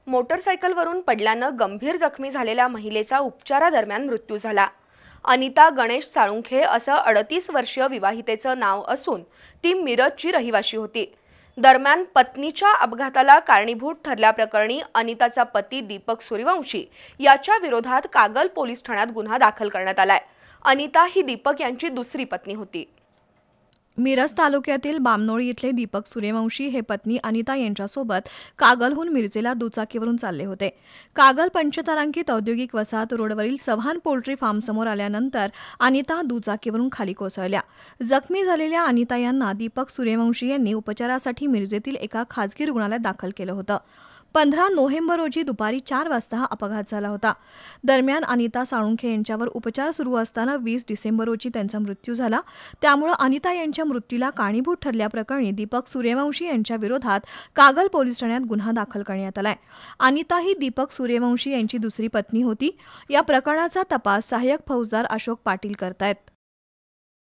मोटरसायकलवरून पडल्यानं गंभीर जखमी झालेल्या महिलेचा उपचारादरम्यान मृत्यू झाला। अनिता गणेश साळुंखे असं 38 वर्षीय विवाहितेचं नाव असून ती मिरजची रहिवाशी होती। दरम्यान पत्नीच्या अपघाताला कारणीभूत ठरल्याप्रकरणी अनिताचा पती दीपक सूर्यवंशी याच्या विरोधात कागल पोलीस ठाण्यात गुन्हा दाखल करण्यात आलाय। अनिता ही दीपक यांची दुसरी पत्नी होती। मिरज तालुक्यातील बामनोळी इथले दीपक सूर्यवंशी हे पत्नी अनिता यांच्यासोबत कागलहून मिरजेला दुचाकीवरून चालले होते। कागल पंचतारांकित औद्योगिक वसाहत रोडवरील चव्हाण पोल्ट्री फार्मसमोर आल्यानंतर अनिता दुचाकीवरून खाली कोसळल्या। जखमी झालेल्या अनिता यांना दीपक सूर्यवंशी यांनी उपचारासाठी मिरजेतील एका खासगी रुग्णालयात दाखल केलं होतं। 15 नोव्हेंबर रोजी दुपारी 4 वाजता हा अपघात झाला होता। दरम्यान अनिता साळुंखे यांच्यावर उपचार सुरू असताना 20 डिसेंबर रोजी त्यांचा मृत्यू झाला। त्यामुळे अनिता यांच्या मृत्यूला कारणीभूत ठरल्याप्रकरणी दीपक सूर्यवंशी यांच्या विरोधात कागल पोलीस ठाण्यात गुन्हा दाखल करण्यात आलाय। अनिता ही दीपक सूर्यवंशी यांची दुसरी पत्नी होती। या प्रकरणाचा तपास सहाय्यक फौजदार अशोक पाटील करतायत।